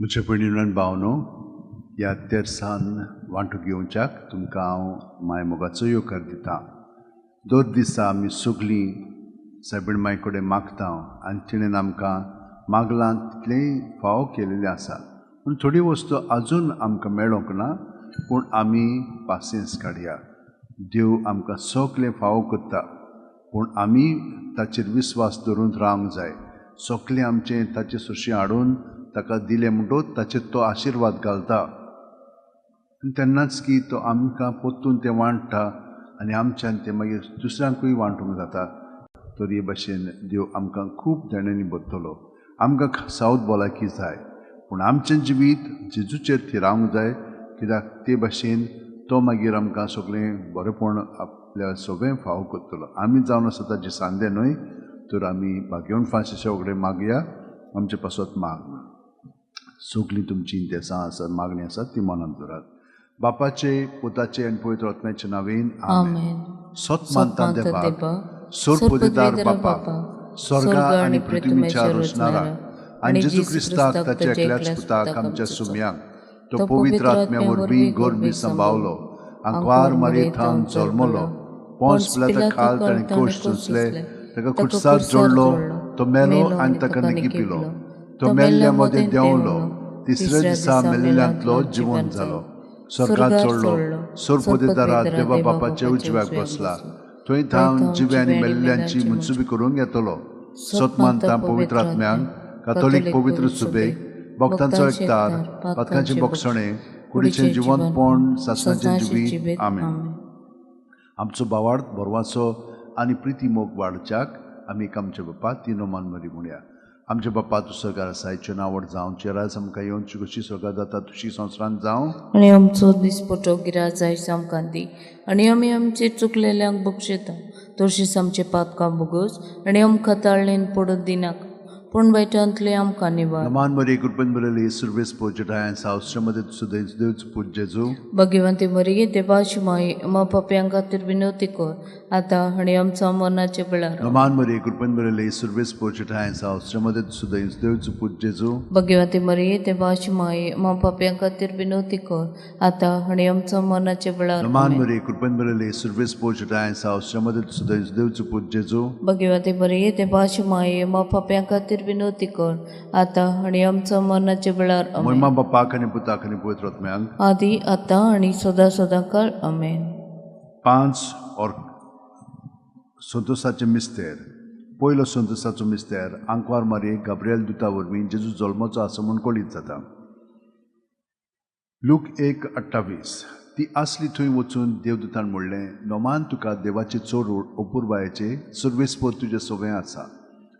म्हज्या भयणीन भावनो, ह्या तेर्सान वांटो घेवच्याक तुमकां हांव मायमोगाचो येवकार दितां. दोन दिसा आमी सगळीं सायबीण माय कडेन मागता आनी तिणेन आमकां मागलां तितलेंय फावो केलेलें आसा. पूण थोडी वस्तू आजून आमकां मेळोंक ना, पूण आमी पासियेंस काडया. देव आमकां सगळें फावो करता, पूण आमी ताचेर विस्वास दवरून रावंक जाय. सगळें आमचें ताचे सुशें हाडून ताका दिलें म्हणटूच ताचेर तो आशिर्वाद घालता. आनी तेन्नाच की तो आमकां परतून तें वांट्टा आनी आमच्यान तें मागीर दुसऱ्यांकूय वांटूंक जाता. तर हे भाशेन देव आमकां खूब जाणांनी भरतलो. आमकां सावध भलायकी जाय, पूण आमचें जिवीत जेजूचेर थिरावंक जाय, कित्याक ते भाशेन तो मागीर आमकां सगळें बरेंपण आपल्या सगळें फावो करतलो. आमी जावन आसा ताचे सांदे न्हय, तर आमी भाग्यवन फाशीच्या कडेन मागया. आमचे पासत माग सगळीं तुमची इंतेसां आसात, मागणी आसात ती मनांत दवरात. बापाचे, पुताचे आनी पवित्र आत्म्याच्या नांवेन आमेन. सोत मानता देवाक, सोर पोदिदार बापाक, स्वर्गा आनी पृथ्वीच्या रचणारा आनी जेजू क्रिस्ताक ताच्या एकल्याच पुताक आमच्या सुम्यांक तो पवित्र आत्म्या वरवीं गोरबी सांबाळलो, आंकवार मारयेंत जल्मलो, पोंस पिलाता खाल ताणें कोश सोंसले, ताका खुटसार जोडलो, तो मेलो आनी ताका निगी पिलो, तो मेल्ल्या मदें देंवलो, तिसऱ्या दिसा मेल्ल्यांतलो जिवंत जालो, स्वर्गांत चडलो, सोर पोदिदारात देवा बापाच्या उजव्याक बसला, थंय थावन जिवे आनी मेल्ल्यांची मनसुबी करूंक येतलो. सोत मानता पवित्र आत्म्यांक, कातोलीक पवित्र सुबेक, भक्तांचो एकतार, पातकांचे बोगसणें, कुडीचें जिवंतपण, सासणाचें जिवीत. आमेन. आमचो भावार्थ बरवाचो आनी प्रिती मोग वाडच्याक आमी एक आमच्या बापा तिनो मान मरी म्हणया. आमचे बापा तूं सगार आसा, हाचें नांवड जावं, चेरास आमकां येवची कशी सगार जाता तुशी संवसारांत जावं, आनी आमचो दिसपटो गिराय जाय आमकां दी, आनी आमी आमचे चुकलेल्यांक बक्षिता, तशीच आमचे पातकां भोगोस, आनी आमकां ताळणेन पडूंक दिनाका, पूण वायटांतले आमकां निवार. नमान मरी कृपेन बरयली सुरवेस पोचटाय सावस्रामध्ये सुदैव देवच पूज जेजू. भगिवंती मरी देवाची माई अमा पाप्यां खातीर विनवती कर, आतां आनी आमच्या मरणाचे वेळार. नमान मरी कृपेन बरयली सुरवेस पोचटाय सावस्रामध्ये सुदैव देवच पूज जेजू. भगिवंती मरी देवाची माई अमा पाप्यां खातीर विनवती कर, आतां आनी आमच्या मरणाचे वेळार. नमान मरी कृपेन बरयली सुरवेस पोचटाय सावस्रामध्ये सुदैव देवच पूज जेजू. भगिवंती मरी देवाची माई अमा पाप्यां खातीर विनवती कर, आतां आनी आमच्या मरणाचे वेळार. महिमा बापाक आनी पुताक आनी पवित्र आत्म्यांक, आदी आतां आनी सदां सदांकाळ. आमेन. 5 और संतोसाचे मिस्तेर. पयलो संतोसाचो मिस्तेर आंकवार मारये गाब्रिएल दुता वरवीं जेजू जल्माचो आसा म्हूण कळीत जाता. लूक 1:28. ती आसली थंय वचून देवदूतान म्हणलें, नोमान तुका देवाचे चोर अपुर्बायेचे सर्वेस्पोर तुजें सगळें आसा.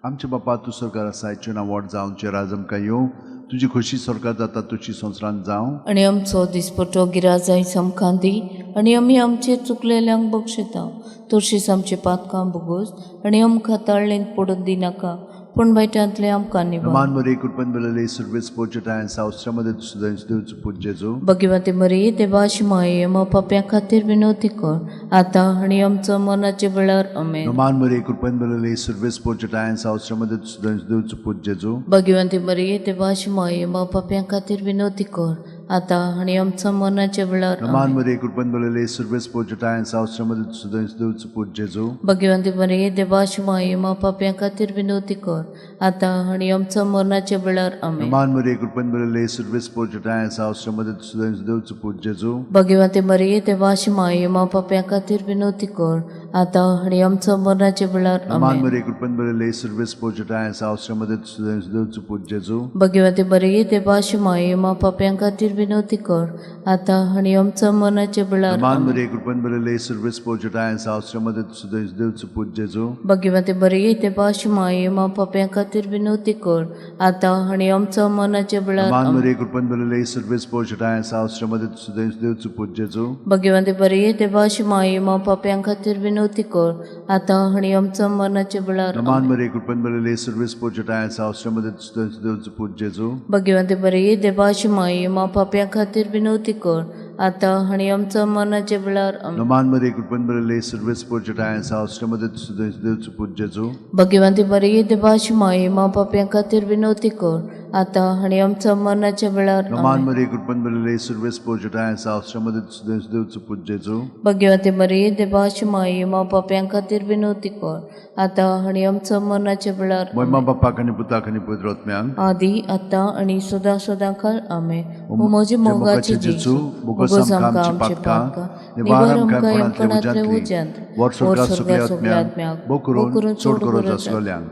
आमचे बापा तूं स्वर्गार आसा, हाचें नांवड जावं, तुजें राज आमकां येवं, तुजी खोशी स्वर्गार जाता तुजी संवसारांत जावं, आनी आमचो दिसपटो गिराय जाय आमकां दी, आनी आमी आमचे चुकलेल्यांक बक्षिता, तशीच आमचे पातकां भोगोस, आनी आमकां ताळणेन पडूंक दिनाका, पूण वायटांतले आमकां निवार. नमान मरी कृपेन बरयली सुरवेस पोचटाय सावस्रामध्ये सुदैव देवच पूज जेजू. भगिवंती मरी देवाची माई अमा पाप्यां खातीर विनवती कर, आतां आनी आमच्या मरणाचे वेळार. आमेन. नमान मरी कृपेन बरयली सुरवेस पोचटाय सावस्रामध्ये सुदैव देवच पूज जेजू. भगिवंती मरी देवाची माई अमा पाप्यां खातीर विनवती कर, आतां आनी आमच्या मरणाचे वेळार. नमान मरी कृपेन बरयली सुरवेस पोचटाय सावस्रामध्ये सुदैव देवच पूज जेजू. भगिवंती मरी देवाची माई अमा पाप्यां खातीर विनवती कर, आतां आनी आमच्या मरणाचे वेळार. आमेन. नमान मरी कृपेन बरयली सुरवेस पोचटाय सावस्रामध्ये सुदैव देवच पूज जेजू. भगिवंती मरी देवाची माई अमा पाप्यां खातीर विनवती कर, आतां आनी आमच्या मरणाचे वेळार. नमान आमेन. मरी कृपेन बरयली सुरवेस पोचटाय सावस्रामध्ये सुदैव देवच पूज जेजू. भगिवंती मरी देवाची माई अमा पाप्यां खातीर विनवती कर, आतां आनी आमच्या मरणाचे वेळार. नमान मरी कृपेन बरयली सुरवेस पोचटाय सावस्रामध्ये सुदैव देवच पूज जेजू. भगिवंती मरी देवाची माई अमा पाप्यां खातीर विनवती कर, आतां आनी आमच्या मरणाचे वेळार. नमान मरी कृपेन बरयली सुरवेस पोचटाय सावस्रामध्ये सुदैव देवच पूज जेजू. भगिवंती मरी देवाची माई अमा पाप्यां खातीर विनवती कर, आतां आनी आमच्या मरणाचे वेळार. नमान मरी कृपेन बरयली सुरवेस पोचटाय सावस्रामध्ये सुदैव देवच पूज जेजू. भगिवंती मरी देवाची माई अमा पाप्यां खातीर विनवती कर, आतां आनी आमच्या मरणाचे वेळार. आमेन. नमान मरी कृपेन बरयली सुरवेस पोचटाय सावस्रामध्ये सुदैव देवच पूज जेजू. भगिवंती मरी देवाची माई अमा पाप्यां खातीर विनवती कर, आता आणि आमच्या मरणाच्या वेळार नमान मरे कृपन बरले सर्वेस पोजटाय सावश्रमध्ये सुदेश देवचो पूजेचो भगवते मरी देवाची माई मा पाप्यां खातीर विनवती कर आता आणि आमच्या मरणाच्या वेळार मोयमा बापाक आनी पुताक आनी पवित्र आत्म्यांक आदी आता आणि सदा सदा काळ आमेन. ओ म्हजी मोगाची जेजू मुगोस आमकां आमचे पातकां निवार आमकां यमकणांतले उज्यांत वर स्वर्गांत सगळ्या आत्म्यांक भोग करून चोड गरज आसलेल्यांक.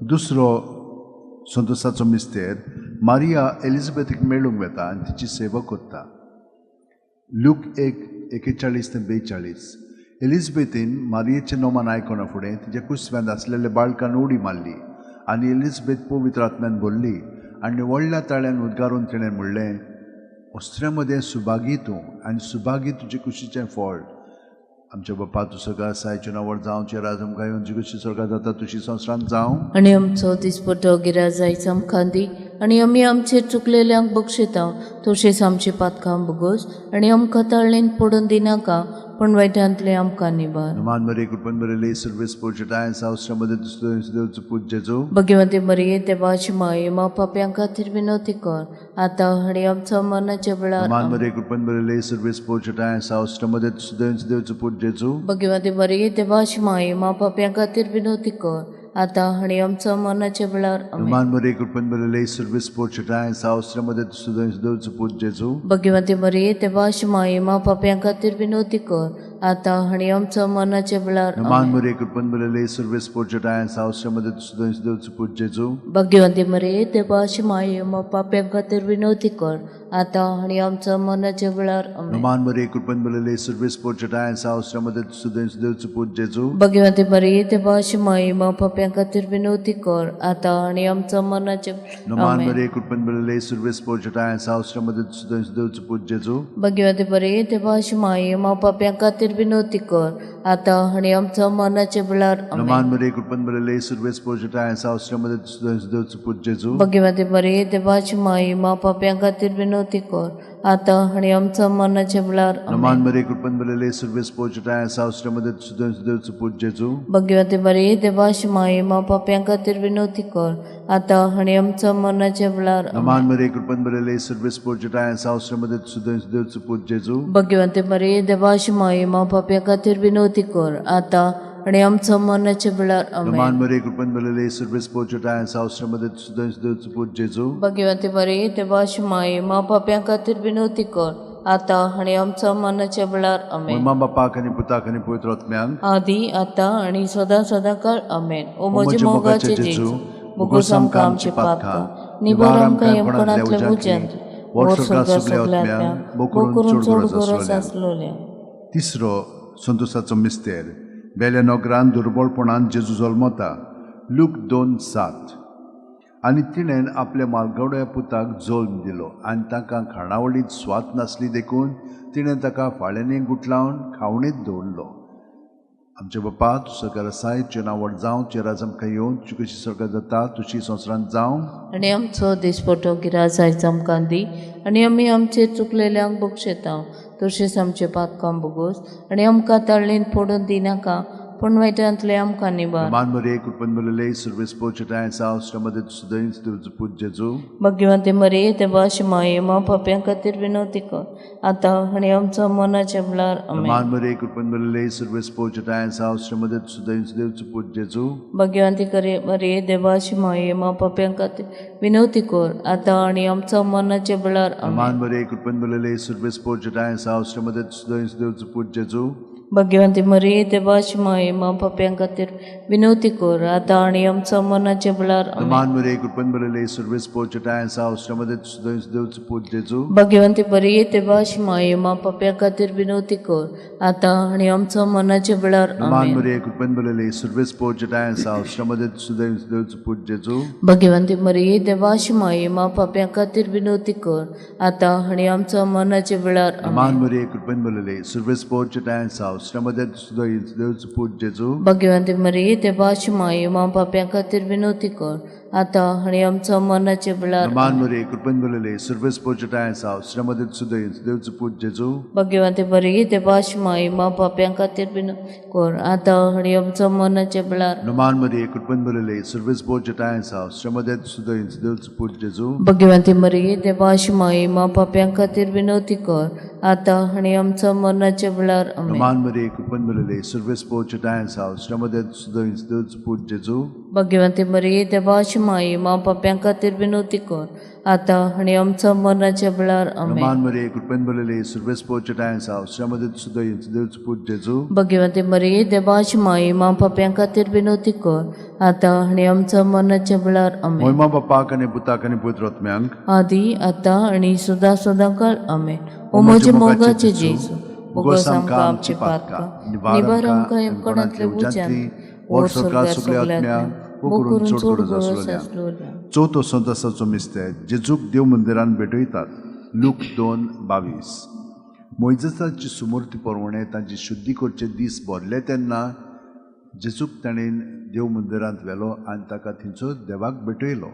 दुसरो संतोषाचो मिस्तेर मारिया एलिझाबेथीक मेळूंक वेता आनी तिची सेवा करता. लूक 1:41 ते 42. एलिझाबेथीन मारियेचें नोमान आयकना फुडें तिच्या कुसव्यांत आसलेले बाळकान उडी मारली आनी एलिझाबेथ पवित्र आत्म्यान भरली आनी व्हडल्या ताळ्यान उद्गारून तिणें म्हणलें, अस्त्र्यां मदें सुभागी तूं आनी सुभागी तुजे कुशीचें फळ. आमच्या बापा तूं सगळ्या सायचें नांव जावचें राज आमकां येवन जी कशी स्वर्गांत जाता तुशी संवसारांत जावं. आणि आमचो दिसपटो गिराय जायचो आमकां दी आनी आमी आमचेर चुकलेल्यांक बक्षिता तशेंच आमची पातकां बगोस आनी आमकां ताळणेन पडून दिनाका पण वायटांतले आमकां निबार. नमान मरे कृपन बरले सर्वेस पोजटाय सावश्रमध्ये देवचो पूजेचो भगवते मरिये देवाची माई मा पाप्यां खातीर विनवती कर आता आणि आमच्या मरणाच्या वेळार नमान मरे कृपन बरले सर्वेस पोजटाय सावश्रमध्ये देवचो पूजेचो भगवते मरिये देवाची माई मा पाप्यां खातीर विनवती कर आता आणि आमच्या मरणाच्या वेळार नमान मरे कृपन बरले सर्वेस पोजटाय सावश्रमध्ये देवचो पूजेचो भगवते मरिये देवाची माई मा पाप्यां खातीर विनवती कर आता आणि आमच्या मरणाच्या वेळार नमान मरे कृपन बरले सर्वेस पोजटाय सावश्रमध्ये देवचो पूजेचो भगवते मरिये देवाची माई मा पाप्यां खातीर विनवती कर आता आणि आमच्या मरणाच्या वेळार नमान मरे कृपन बरले सर्वेस पोजटाय सावश्रमध्ये देवचो पूजेचो भगवते मरिये देवाची माई मा पाप्यां खातीर विनवती कर आता आणि आमच्या मरणाच्या नमान मरे कृपन बरले सर्वेस पोजटाय सावश्रमध्ये देवचो पूजेचो भगवते मरिये देवाची माई मा पाप्यां खातीर विनवती कर आता आणि आमच्या मरणाच्या वेळार नमान मरे कृपन बरले सर्वेस पोजटाय सावश्रमध्ये देवचो पूजेचो भगवते मरिये देवाची माई मा पाप्यां खातीर विनवती कर आता आणि आमच्या मरणाच्या वेळार नमान मरे कृपन बरले सर्वेस पोजटाय सावश्रमध्ये देवचो पूजेचो भगवते मरिये देवाची माई मा पाप्यां खातीर विनवती कर आता आणि आमच्या मरणाच्या वेळार नमान मरे कृपन बरले सर्वेस पोजटाय सावश्रमध्ये देवचो पूजेचो भगवते मरिये देवाची माई मा पाप्यां खातीर विनवती कर आता आणि आमच्या मरणाच्या वेळार नमान मरे कृपन बरले सर्वेस पोजटाय सावश्रमध्ये देवचो पूजेचो भगवते मरिये देवाची माई मा पाप्यां खातीर विनवती कर आता आणि आमच्या मरणाच्या वेळार मोयमा बापाक आनी पुताक आनी पवित्र आत्म्यांक आदी आता आणि सदा सदा काळ आमेन. ओ म्हजे मोगाचे जेजू मुगोस आमकां आमचे पातकां निवार आमकां यमकणांतले उज्यांत वर स्वर्गांत सगळ्या आत्म्यांक भोग करून चोड गरज आसलोल्या. तिसरो संतोषाचो मिस्तेर बेल्या नोकरान दुर्बळपणान जेजू जल्मता. लूक 2:7. आनी तिणेन आपल्या मालगावड्या पुताक जल्म दिलो आनी ताका खाणावळीत स्वात नासली देखून तिणें ताका फाळ्यांनी गुटलावन खावणीत दवरलो. आमचे बापा तूं सगळ्या रसाय तुजें नांव जावं तुजें राज आमकां येवन तुजी कशी स्वर्गांत जाता तुजी संवसारांत जावं. आनी आमचो दिसपटो गिराय जायचो आमकां दी आनी आमी आमचेर चुकलेल्यांक बक्षिता तशेंच आमचे पातकां बगोस आनी आमकां ताळणेन पडून दिनाका पण वायटांतले आमकां निबार. नमान मरे कृपन बरले सर्वेस पोजटाय सावश्रमध्ये देवचो पूजेचो भगवते मरिये देवाची माई मा पाप्यां खातीर विनवती कर आता आणि आमच्या मरणाच्या वेळार नमान मरे कृपन बरले सर्वेस पोजटाय सावश्रमध्ये देवचो पूजेचो भगवते मरिये देवाची माई मा पाप्यां खातीर विनवती कर आता आणि आमच्या मरणाच्या वेळार नमान मरे कृपन बरले सर्वेस पोजटाय सावश्रमध्ये देवचो पूजेचो भगवते मरिये देवाची माई मा पाप्यां खातीर विनवती कर आता आणि आमच्या मरणाच्या वेळार नमान मरे कृपन बरले सर्वेस पोजटाय सावश्रमध्ये देवचो पूजेचो भगवते मरिये देवाची माई मा पाप्यां खातीर विनवती कर आता आणि आमच्या मरणाच्या वेळार नमान मरे कृपन बरले सर्वेस पोजटाय सावश्रमध्ये देवचो पूजेचो भगवते मरिये देवाची माई मा पाप्यां खातीर विनवती कर आता आणि आमच्या मरणाच्या वेळार नमान मरे कृपन बरले सर्वेस पोजटाय सावश्रमध्ये देवचो पूजेचो भगवते मरिये देवाची माई मा पाप्यां खातीर विनवती कर आतां आनी आमच्या मरणाचे वेळार नमान मरे कृपेन भरलेले सर्वेस पोचटाय साव श्रमदेत सुदैन देवचो पूज जेजू भगवान ते बरी ते भाश माई मा पाप्यां खातीर बीन कर आतां आनी आमच्या मरणाचे वेळार नमान मरे कृपेन भरलेले सर्वेस पोचटाय साव श्रमदेत सुदैन देवचो पूज जेजू भगवान ते बरी ते भाश माई मा पाप्यां खातीर विनवती कर आतां आनी आमच्या मरणाचे वेळार आमेन नमान मरे कृपेन भरलेले सर्वेस पोचटाय साव श्रमदेत सुदैन देवचो पूज जेजू भगवान ते बरी ते भाश माई मा पाप्यां खातीर विनवती कर आतां आनी आमच्या मरणाचे वेळार आमेन नमान मरे कृपेन भरलेले सर्वेस पोचटाय साव श्रमदेत सुदैन देवचो पूज जेजू भगवान ते बरी ते भाश माई मा पाप्यां खातीर विनवती कर आतां आनी आमच्या मरणाचे वेळार आमेन महिमा बापाक आनी पुताक आनी पवित्र आत्म्यांक आदी आतां आनी सदां सदांकाळ आमेन ओ म्हजे मोगाचे जेजू बोगस आमकां आमची पातकां निबार आमकां येवकोणांतले उज्यांतली ओर सरकार सगल्या आत्म्यांक वो करून चोड गरज आसलोल्या चवथो संतसाचो मिस्तेर जेजूक देव मंदिरान भेटयतात लूक 2:22 मोइजेसाची सुमूर्ती परवणे तांची शुद्धी करचे दीस भरले तेन्ना जेजूक ताणें देव मंदिरांत व्हेलो आनी ताका थंयचो देवाक भेटयलो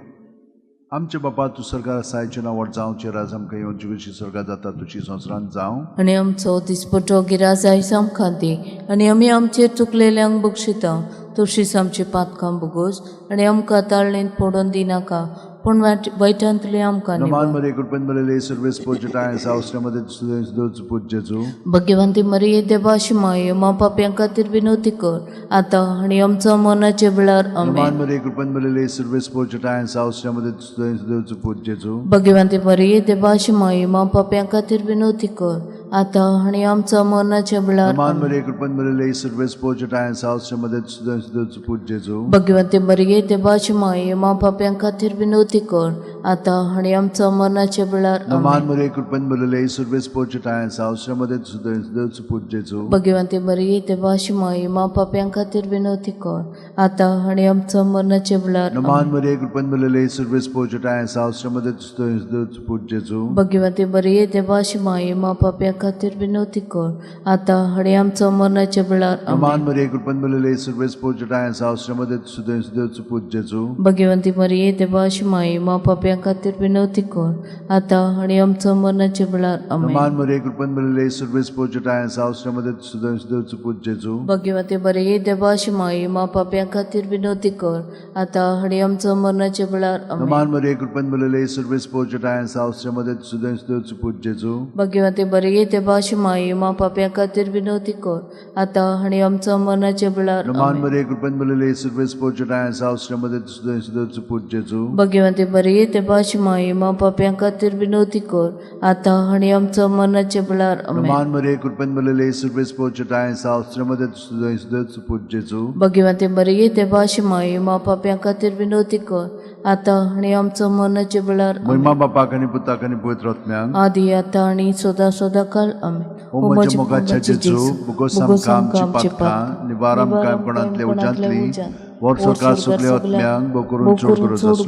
आमचे बापा तूं सरकार आसायचें नांव जावचें राज आमकां येवची कशी सरकार जाता तुजी संवसारांत जावं आनी आमचो दिसपटो गिराज आयज आमकां दी आनी आमी आमचेर चुकलेल्यांक बक्षिता तशीच आमची पातकां बुगोस आनी आमकां ताळणेंत पडोवन दिनाका पूण वायटांतली आमकां नमान मरे कृपेन भरलेले सर्वेस पोचटाय सावस्रामध्ये सुदेश पूज जेजू भगवान ती मरिये देवाशी माये मा पाप्यां खातीर विनवती कर आतां आनी आमच्या मरणाचे वेळार आमेन नमान मरे कृपेन भरलेले सर्वेस पोचटाय सावस्रामध्ये सुदेश पूज जेजू भगवान ती मरिये देवाशी माये मा पाप्यां खातीर विनवती कर आतां आनी आमच्या मरणाचे वेळार नमान मरे कृपेन भरलेले सर्वेस पोचटाय सावस्रामध्ये सुदेश पूज जेजू भगवान ती मरिये देवाशी माये मा पाप्यां खातीर विनवती कर आतां आनी आमच्या मरणाचे वेळार नमान मरे कृपेन भरलेले सर्वेस पोचटाय सावस्रामध्ये सुदेश पूज जेजू भगवान ती मरिये देवाशी माये मा पाप्यां खातीर विनवती कर आतां आनी आमच्या मरणाचे वेळार नमान मरे कृपेन भरलेले सर्वेस पोचटाय सावस्रामध्ये सुदेश पूज जेजू भगवान ती मरिये देवाशी माये मा पाप्यां खातीर विनवती कर आतां आनी आमच्या मरणाचे वेळार नमान मरे कृपेन भरलेले सर्वेस पोचटाय सावस्रामध्ये सुदेश पूज जेजू भगवान ती मरिये देवाशी माये मा पाप्यां खातीर विनवती कर आतां आनी आमच्या मरणाचे वेळार आमेन नमान मरे कृपेन भरलेले सर्वेस पोचटाय सावस्रामध्ये सुदेश पूज जेजू भगवान ती मरिये देवाशी माये मा पाप्यां खातीर विनवती कर आतां आनी आमच्या मरणाचे वेळार आमेन नमान मरे कृपेन भरलेले सर्वेस पोचटाय सावस्रामध्ये सुदेश पूज जेजू भगवान ती मरिये देवाशी माये मा पाप्यां खातीर विनवती कर आतां आनी आमच्या मरणाचे वेळार नमान मरे कृपेन भरलेले सर्वेस पोचटाय सावस्रामध्ये सुदेश पूज जेजू भगवान ती मरिये देवाशी माये मा पाप्यां खातीर विनवती कर आतां आनी आमच्या मरणाचे वेळार आमेन नमान मरे कृपेन भरलेले सर्वेस पोचटाय सावस्रामध्ये सुदेश पूज जेजू भगवान ती मरिये देवाशी माये मा पाप्यां खातीर विनवती कर आतां आनी आमच्या मरणाचे वेळार महिमा बापाक आनी पुताक आनी पवित्र आत्म्यांक आदी आतां आनी सदां सदांकाळ आमेन ओ म्हज्या मोगाच्या जेजू बुगोस आमकां आमची पातकां निबार आमकां कोणांतले उज्यांतली वर सरकार सगल्या आत्म्यांक बो करून चोड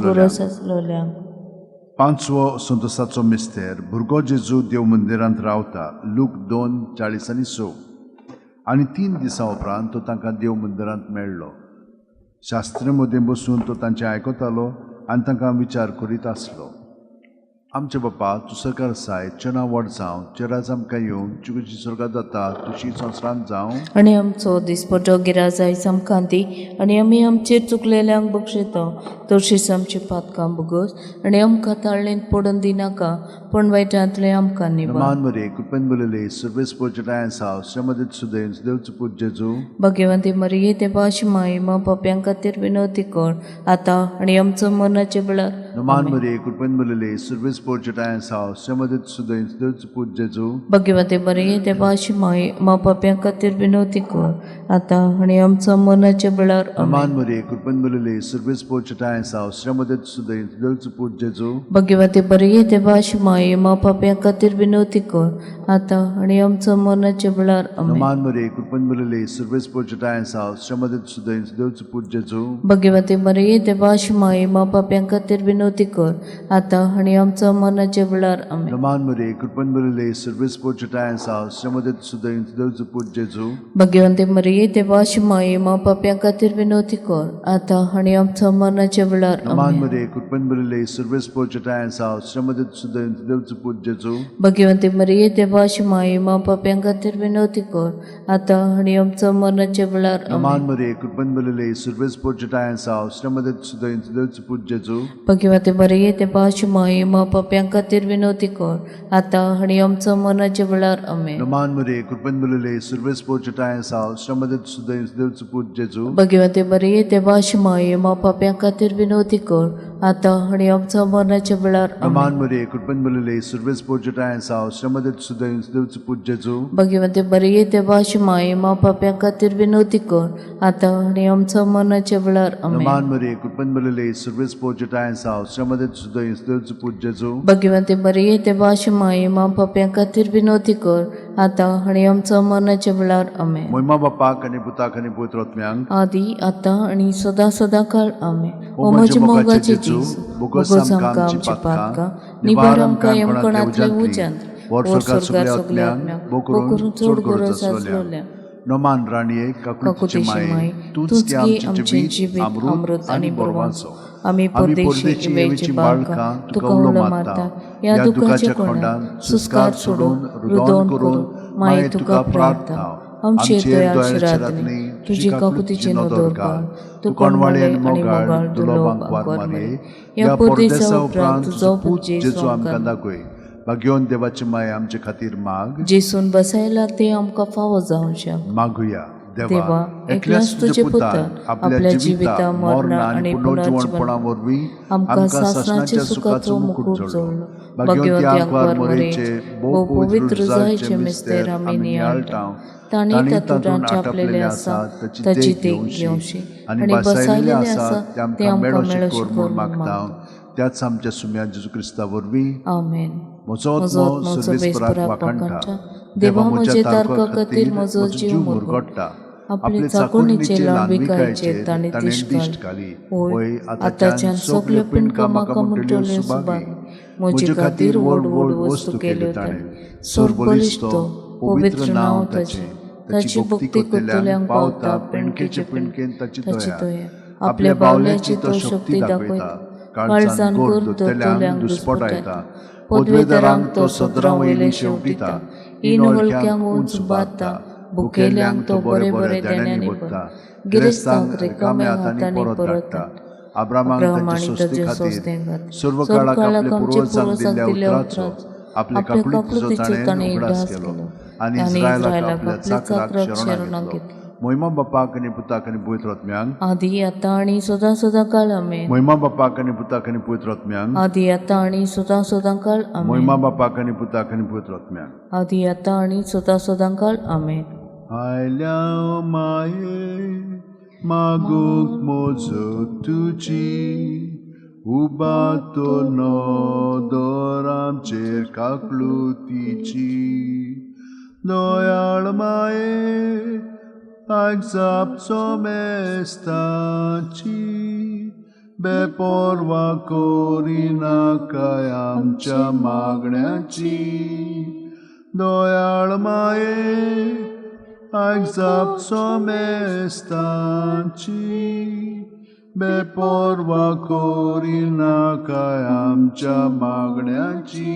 गरज आसलोल्या पांचवो संतोसाचो मिस्तेर भुरगो जेजू देव मंदिरांत रावता लूक 2:40-6 आनी 3 दिसां उपरांत तो तांकां देव मंदिरांत मेळ्ळो शास्त्री मदीं बसून तो तांचें आयकतालो आनी तांकां विचार करीत आसलो आमचे बापा तूं सरकार आसाय चना व्हड जावं चेराज आमकां येवन तुजी सरकार जाता तुजी संवसारांत जावं आनी आमचो दिसपटो गिराज आयज आमकां दी आनी आमी आमचेर चुकलेल्यांक बक्षिता तशीच आमची पातकां बुगोस आनी आमकां ताळणेंत पडोवन दिनाका पूण वायटांतलें आमकां निबार नमान मरे कृपेन भरलेले सर्वेस पोचटाय साव श्रमदेत सुदेश पूज जेजू भगवान ती मरिये देवाशी माये मा पाप्यां खातीर विनवती कर आतां आनी आमच्या मरणाचे वेळार नमान मरे कृपेन भरलेले सर्वेस पोचटाय साव श्रमदेत सुदेश पूज जेजू भगवान ती मरिये देवाशी माये मा पाप्यां खातीर विनवती कर आतां आनी आमच्या मरणाचे वेळार नमान मरे कृपेन भरलेले सर्वेस पोचटाय साव श्रमदेत सुदेश पूज जेजू भगवान ती मरिये देवाशी माये मा पाप्यां खातीर विनवती कर आतां आनी आमच्या मरणाचे वेळार नमान मरे कृपेन भरलेले सर्वेस पोचटाय साव श्रमदेत सुदेश पूज जेजू भगवान ती मरिये देवाशी माये मा पाप्यां खातीर विनवती विनवती कर आता आणि आमच्या मनाच्या वेळार आमेन. Naman Maria, कृपण भरले सर्वेस पोचटायसा श्रमदेत सुद्धा इंचदेवचं पूज जेजू भगवंते मरिये देवाची माये मा पाप्यां खातीर विनवती कर आता आणि आमच्या मनाच्या वेळार Naman आमेन. Maria, कृपण भरले सर्वेस पोचटायसा श्रमदेत सुद्धा इंचदेवचं पूज जेजू भगवंते मरिये देवाची माये मा पाप्यां खातीर विनवती कर आता आणि आमच्या मनाच्या वेळार Naman आमेन. Maria, कृपण भरले सर्वेस पोचटायसा श्रमदेत सुद्धा इंचदेवचं पूज जेजू भगवंते मरिये देवाची माये मा पाप्यां खातीर विनवती कर आता आणि आमच्या मनाच्या वेळार आमेन. Naman Maria, कृपण भरले सर्वेस पोचटायसा श्रमदेत सुद्धा इंचदेवचं पूज जेजू भगवंते मरिये देवाची माये मा पाप्यां खातीर विनवती कर आता आणि आमच्या मनाच्या वेळार आमेन. Naman Maria, कृपण भरले सर्वेस पोचटायसा श्रमदेत सुद्धा इंचदेवचं पूज जेजू भगवंते मरिये देवाची माये मा पाप्यां खातीर विनवती कर आता आणि आमच्या मनाच्या वेळार आमेन. Naman Maria, कृपण भरले सर्वेस पोचटायसा श्रमदेत सुद्धा इंचदेवचं पूज जेजू भगवंते मरिये देवाची माये मा पाप्यां खातीर विनवती कर आता आणि आमच्या मनाच्या वेळार आमेन. मोहिमा बापाक आनी पुताक आनी पवित्र आत्म्यांक आदी आता आणि सदा सदा काळ आमेन. ओ ओ म्हजे म्हजे मोगाचे मोगाचे जीव जेजू, बोगस बोगस आमकां आमकां आमची आमची पातकां पातकां, निबार आमकां निबार यमकणांतले आमकां उज्यांत वर वर स्वर्गांत स्वर्गार सगल्या सगल्या आत्म्यांक आत्म्यांक भोव करून चड गरज गरज आसलोल्या. आसलोल्या नोमान राणये काकुतीचे माये तूंच गे आमचे जिवीत अमृत आनी बोरवांचो आमी परदेशी वेळची बाळकां तुका उलो मारता या दुखाच्या खोंडांत सुस्कार सोडून रुदोन करून माये तुका प्रार्थना आमचे दयाळ शिरातनी तुजी काकुतीची नदर काड तू कोणवाळे आनी मोगाळ दुलोबांक वार मारे या परदेसा उपरांत तुजो पूत जेजू आमकां दाखय. भाग्यवन देवाचे माये आमचे खातीर माग जेसून बसायला ते आमकां फावो जावंशा. मागुया. देवा एकल्याच तुजे पुतान आपल्या जिविता मरणा आनी पुनर्जीवणपणा वरवीं आमकां सासणाच्या सुखाचो मुकुट जोडलो. भगवंती आंकवार मरेचे भोव पवित्र जायचे मिस्तेर आमी नियाळटाव. तांणी तातूंत आपलेले आसा ताची देख घेवशी आनी बसायलेले आसा ते आमकां मेळोशी कोर मागता. त्याच आमच्या सुम्या जेजू क्रिस्ता वरवीं आमेन. म्हजो म्हजो आत्मो आत्मो सर्वेस्पराक वाखाणटा वाखाणटा. देवा म्हजे तारका खातीर म्हजो जीव मुरगोडटा. आपले चाकोणीचे लांबीकायेचेर ताणें दिश्ट घाली. होय आताच्यान सगल्यो पिणकां म्हाका म्हणटल्यो सुबागी. म्हजे खातीर व्हड व्हड वस्तू केल्यो ताणें. सोर बलिश्तो पवित्र नांव ताचें. ताची भक्ती करतल्यांक पावता पिणकेचे पिणकेन ताची दया. आपल्या बावल्याची तो शक्ती दाखयता. काळजान कर दोतोल्यांक दुस्पटायता. पदवेदारांक तो सदरां वयली शेवटिता. इनवळख्यांक उंच बांदता. भुकेल्यांक तो बरे बरे देण्यांनी भरता. गिरेस्तांक रिकाम्या हातांनी परत धाडटा. अब्रामांक ताचे सोस्तें घात. सर्व काळाक आपले पुर्वजांक दिल्ल्या उतराचो आपले काकुळतीचो ताणें उगडास केलो आनी इस्रायलाक आपल्या चाकराक शरणांत घेतलो. मोहिमा बापाक आनी पुताक आनी पवित्र आत्म्यांक आदी आता आणि सदा सदा काळ आमेन. मोहिमा बापाक आनी पुताक आनी पवित्र आत्म्यांक आदी आता आणि सदा सदा काळ आमेन. मोहिमा बापाक आनी पुताक आनी पवित्र आत्म्यांक आदी आता आणि सदा सदा काळ आमेन. आयल्या माये मागूंक म्हजो तुजी उबातो नदर आमचेर काकळुतीची. दयाळ माये आगजापचो मेस्ताची बेपरवा करिना काय आमच्या मागण्याची. दयाळ माये आगजापचो मेस्ताची बेपरवा करिना काय आमच्या मागण्याची.